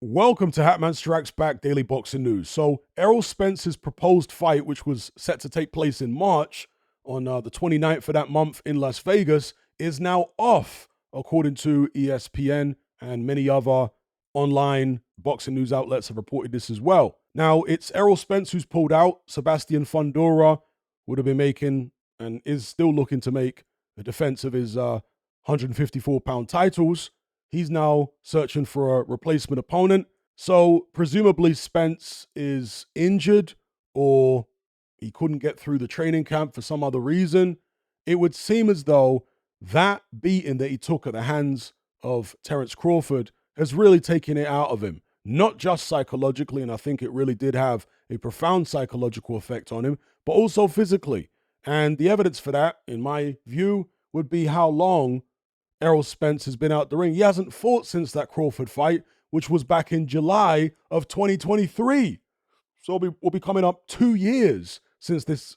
Welcome to Hatman Strikes Back Daily Boxing News. So, Errol Spence's proposed fight, which was set to take place in March on the 29th of that month in Las Vegas, is now off, according to ESPN and many other online boxing news outlets have reported this as well. Now, it's Errol Spence who's pulled out. Sebastian Fundora would have been making and is still looking to make a defense of his 154-pound titles. He's now searching for a replacement opponent. So presumably Spence is injured or he couldn't get through the training camp for some other reason. It would seem as though that beating that he took at the hands of Terence Crawford has really taken it out of him. Not just psychologically, and I think it really did have a profound psychological effect on him, but also physically. And the evidence for that, in my view, would be how long Errol Spence has been out the ring. He hasn't fought since that Crawford fight, which was back in July of 2023. So we'll be coming up 2 years since this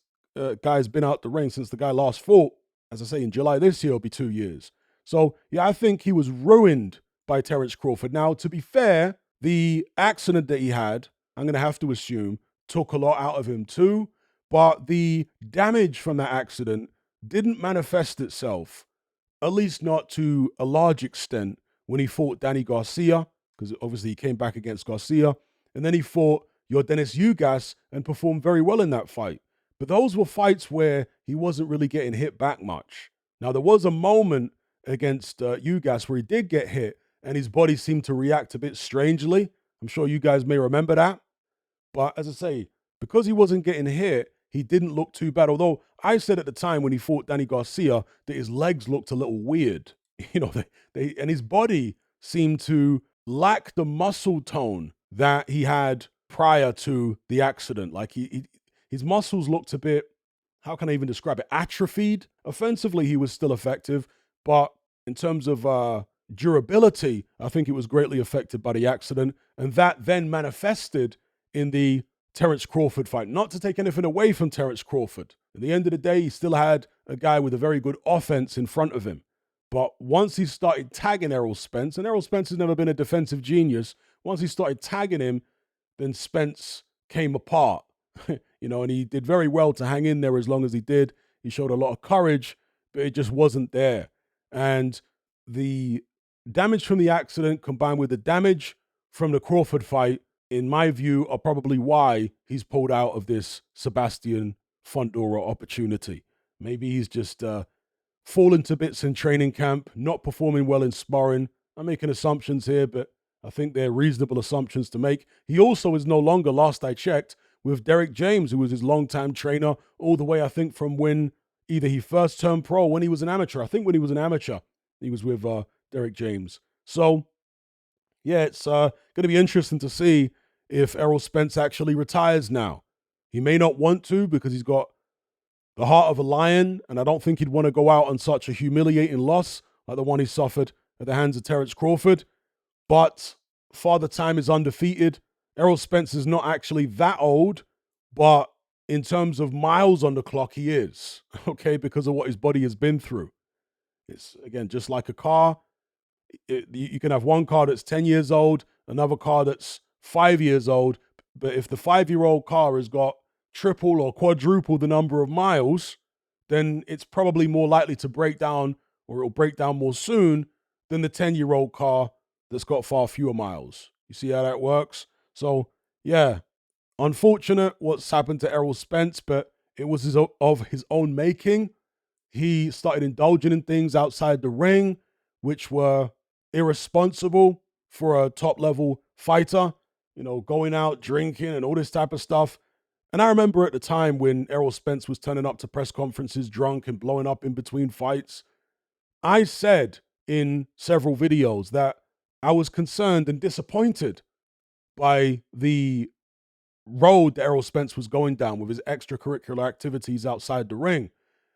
guy's been out the ring, since the guy last fought. As I say, in July this year, it'll be 2 years. So, yeah, I think he was ruined by Terence Crawford. Now, to be fair, the accident that he had, I'm going to have to assume, took a lot out of him too. But the damage from that accident didn't manifest itself, at least not to a large extent, when he fought Danny Garcia, because obviously he came back against Garcia, and then he fought Yordenis Ugas and performed very well in that fight. But those were fights where he wasn't really getting hit back much. Now, there was a moment against Ugas where he did get hit, and his body seemed to react a bit strangely. I'm sure you guys may remember that. But as I say, because he wasn't getting hit, he didn't look too bad. Although I said at the time when he fought Danny Garcia that his legs looked a little weird, and his body seemed to lack the muscle tone that he had prior to the accident. Like his muscles looked a bit, how can I even describe it? Atrophied. Offensively, he was still effective, but in terms of durability, I think it was greatly affected by the accident, and that then manifested in the Terence Crawford fight. Not to take anything away from Terence Crawford. At the end of the day, he still had a guy with a very good offense in front of him. But once he started tagging Errol Spence, and Errol Spence has never been a defensive genius, once he started tagging him, then Spence came apart. And he did very well to hang in there as long as he did. He showed a lot of courage, but it just wasn't there. And the damage from the accident combined with the damage from the Crawford fight, in my view, are probably why he's pulled out of this Sebastian Fundora opportunity. Maybe he's just fallen to bits in training camp, not performing well in sparring. I'm making assumptions here, but I think they're reasonable assumptions to make. He also is no longer, last I checked, with Derek James, who was his longtime trainer, all the way, I think, from when either he first turned pro or when he was an amateur. I think when he was an amateur, he was with Derek James. So, yeah, it's going to be interesting to see if Errol Spence actually retires now. He may not want to because he's got the heart of a lion, and I don't think he'd want to go out on such a humiliating loss like the one he suffered at the hands of Terence Crawford. But Father Time is undefeated. Errol Spence is not actually that old, but in terms of miles on the clock, he is, okay, because of what his body has been through. It's, again, just like a car. You can have one car that's 10 years old, another car that's 5 years old, but if the 5-year-old car has got triple or quadruple the number of miles, then it's probably more likely to break down, or it'll break down more soon than the 10-year-old car that's got far fewer miles. You see how that works? So, yeah, unfortunate what's happened to Errol Spence, but it was of his own making. He started indulging in things outside the ring, which were irresponsible for a top-level fighter, going out, drinking, and all this type of stuff. And I remember at the time when Errol Spence was turning up to press conferences drunk and blowing up in between fights, I said in several videos that I was concerned and disappointed by the road that Errol Spence was going down with his extracurricular activities outside the ring.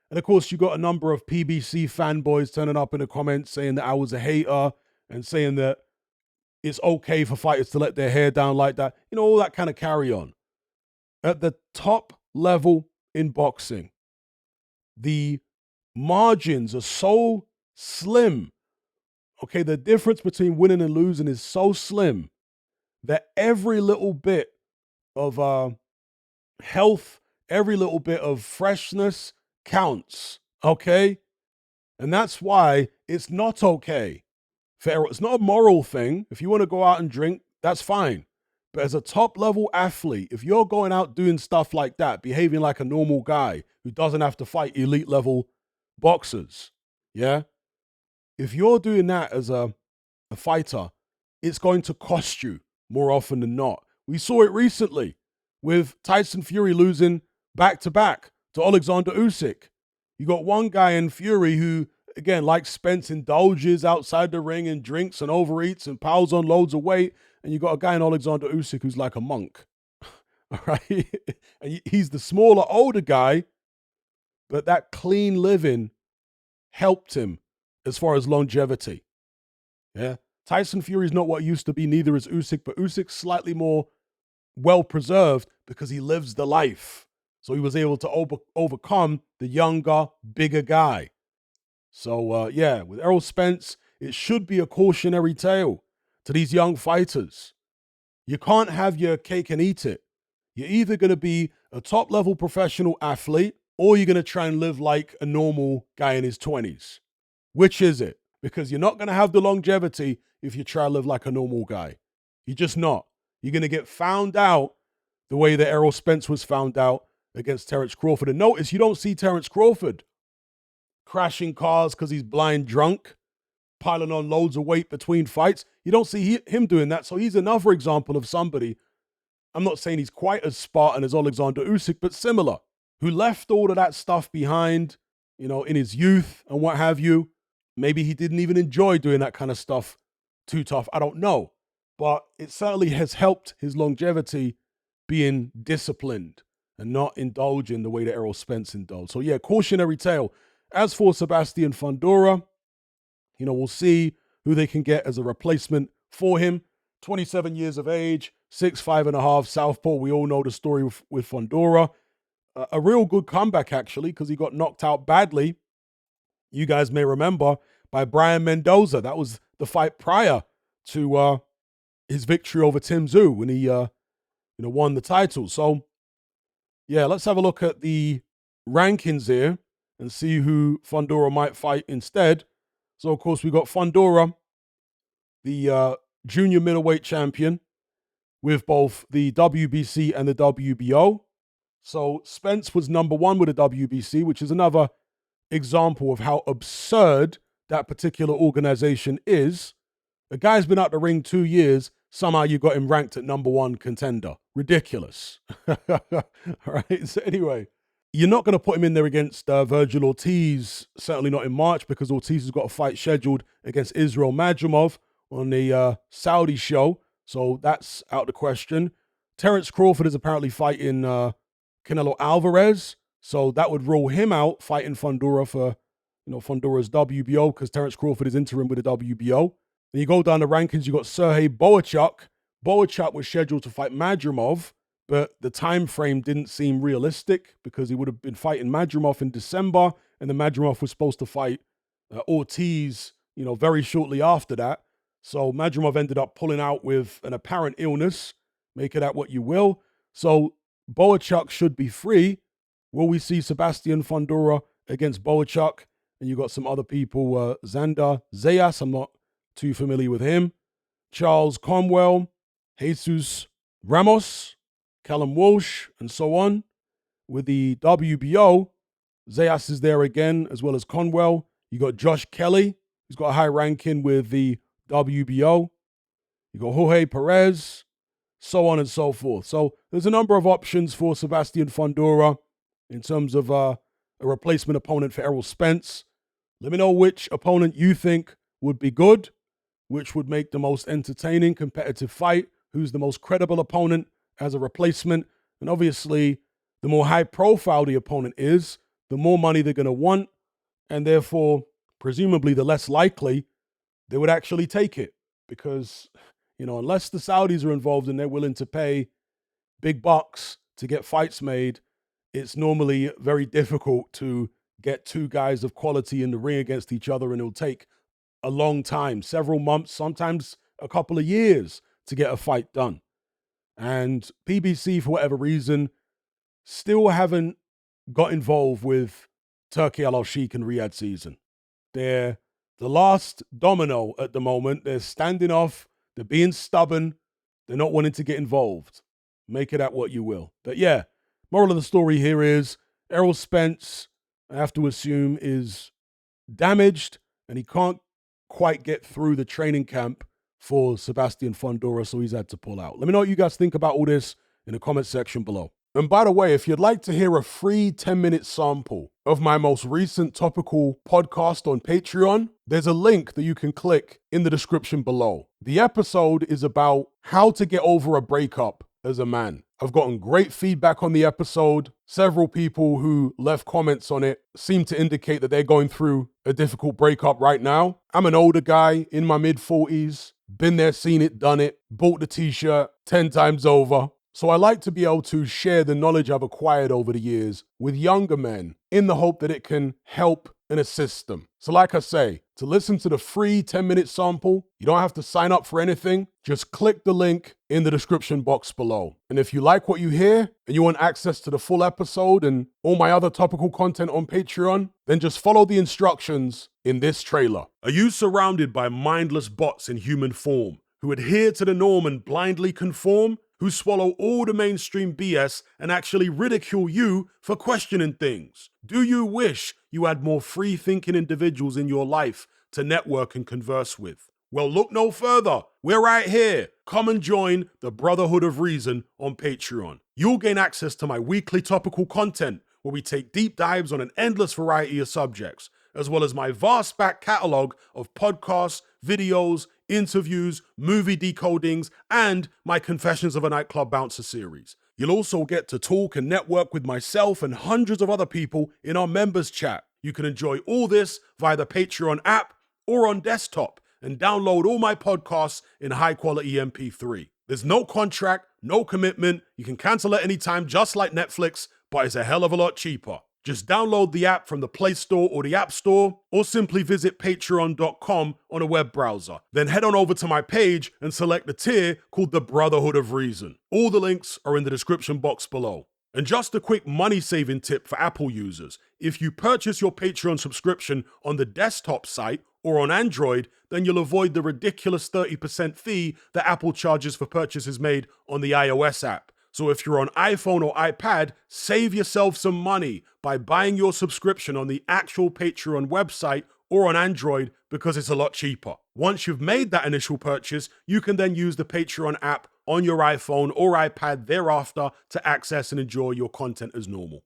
And of course, you got a number of PBC fanboys turning up in the comments saying that I was a hater and saying that it's okay for fighters to let their hair down like that. All that kind of carry on. At the top level in boxing, the margins are so slim. Okay, the difference between winning and losing is so slim that every little bit of health, every little bit of freshness counts. Okay? And that's why it's not okay for Errol. It's not a moral thing. If you want to go out and drink, that's fine. But as a top level athlete, if you're going out doing stuff like that, behaving like a normal guy who doesn't have to fight elite level boxers, yeah, if you're doing that as a fighter, it's going to cost you more often than not. We saw it recently with Tyson Fury losing back to back to Alexander Usyk. You got one guy in Fury who, again, like Spence, indulges outside the ring and drinks and overeats and piles on loads of weight. And you got a guy in Alexander Usyk who's like a monk. All right. And he's the smaller, older guy, but that clean living helped him as far as longevity. Yeah. Tyson Fury's not what used to be, neither is Usyk, but Usyk's slightly more well preserved because he lives the life. So he was able to overcome the younger, bigger guy. So, yeah, with Errol Spence, it should be a cautionary tale to these young fighters. You can't have your cake and eat it. You're either going to be a top level professional athlete or you're going to try and live like a normal guy in his 20s. Which is it? Because you're not going to have the longevity if you try to live like a normal guy. You're just not. You're going to get found out the way that Errol Spence was found out against Terence Crawford. And notice you don't see Terence Crawford crashing cars because he's blind drunk, piling on loads of weight between fights. You don't see him doing that. So he's another example of somebody, I'm not saying he's quite as Spartan as Alexander Usyk, but similar, who left all of that stuff behind, in his youth and what have you. Maybe he didn't even enjoy doing that kind of stuff too tough. I don't know. But it certainly has helped his longevity being disciplined and not indulging the way that Errol Spence indulged. So, yeah, cautionary tale. As for Sebastian Fundora, we'll see who they can get as a replacement for him. 27 years of age, 6'5.5", southpaw. We all know the story with Fundora. A real good comeback, actually, because he got knocked out badly. You guys may remember by Brian Mendoza. That was the fight prior to his victory over Tim Tszyu when he won the title. So, yeah, let's have a look at the rankings here and see who Fundora might fight instead. So, of course, we got Fundora, the junior middleweight champion with both the WBC and the WBO. So, Spence was number one with the WBC, which is another example of how absurd that particular organization is. The guy's been out the ring 2 years. Somehow you got him ranked at number one contender. Ridiculous. All right. So anyway, you're not going to put him in there against Virgil Ortiz, certainly not in March, because Ortiz has got a fight scheduled against Israel Madrimov on the Saudi show. So that's out the question. Terence Crawford is apparently fighting Canelo Alvarez. So that would rule him out fighting Fundora for, Fundora's WBO, because Terence Crawford is interim with the WBO. Then you go down the rankings, you got Sergey Boachuk. Boachuk was scheduled to fight Madrimov, but the time frame didn't seem realistic because he would have been fighting Madrimov in December, and then Madrimov was supposed to fight Ortiz, very shortly after that. So Madrimov ended up pulling out with an apparent illness. Make of that what you will. So Boachuk should be free. Will we see Sebastian Fundora against Boachuk? And you got some other people, Xander Zayas, I'm not too familiar with him. Charles Conwell, Jesus Ramos, Callum Walsh, and so on. With the WBO, Zayas is there again, as well as Conwell. You got Josh Kelly, who's got a high ranking with the WBO. You got Jorge Perez, so on and so forth. So there's a number of options for Sebastian Fundora in terms of a replacement opponent for Errol Spence. Let me know which opponent you think would be good, which would make the most entertaining competitive fight, who's the most credible opponent as a replacement. And obviously, the more high profile the opponent is, the more money they're going to want, and therefore, presumably, the less likely they would actually take it. Because, unless the Saudis are involved and they're willing to pay big bucks to get fights made, it's normally very difficult to get two guys of quality in the ring against each other, and it'll take a long time, several months, sometimes a couple of years, to get a fight done. And PBC, for whatever reason, still haven't got involved with Turkey Al Sheikh and Riyadh season. They're the last domino at the moment. They're standing off. They're being stubborn. They're not wanting to get involved. Make it at what you will. But yeah, moral of the story here is Errol Spence, I have to assume, is damaged and he can't quite get through the training camp for Sebastian Fundora, so he's had to pull out. Let me know what you guys think about all this in the comment section below. And by the way, if you'd like to hear a free 10-minute sample of my most recent topical podcast on Patreon, there's a link that you can click in the description below. The episode is about how to get over a breakup as a man. I've gotten great feedback on the episode. Several people who left comments on it seem to indicate that they're going through a difficult breakup right now. I'm an older guy in my mid-40s, been there, seen it, done it, bought the t-shirt 10 times over. So I like to be able to share the knowledge I've acquired over the years with younger men in the hope that it can help and assist them. So like I say, to listen to the free 10-minute sample, you don't have to sign up for anything. Just click the link in the description box below. And if you like what you hear and you want access to the full episode and all my other topical content on Patreon, then just follow the instructions in this trailer. Are you surrounded by mindless bots in human form who adhere to the norm and blindly conform? Who swallow all the mainstream BS and actually ridicule you for questioning things? Do you wish you had more free-thinking individuals in your life to network and converse with? Well, look no further. We're right here. Come and join the Brotherhood of Reason on Patreon. You'll gain access to my weekly topical content where we take deep dives on an endless variety of subjects, as well as my vast back catalogue of podcasts, videos, interviews, movie decodings, and my Confessions of a Nightclub Bouncer series. You'll also get to talk and network with myself and hundreds of other people in our members chat. You can enjoy all this via the Patreon app or on desktop and download all my podcasts in high-quality MP3. There's no contract, no commitment. You can cancel at any time, just like Netflix, but it's a hell of a lot cheaper. Just download the app from the Play Store or the App Store, or simply visit patreon.com on a web browser. Then head on over to my page and select the tier called the Brotherhood of Reason. All the links are in the description box below. And just a quick money-saving tip for Apple users. If you purchase your Patreon subscription on the desktop site or on Android, then you'll avoid the ridiculous 30% fee that Apple charges for purchases made on the iOS app. So if you're on iPhone or iPad, save yourself some money by buying your subscription on the actual Patreon website or on Android because it's a lot cheaper. Once you've made that initial purchase, you can then use the Patreon app on your iPhone or iPad thereafter to access and enjoy your content as normal.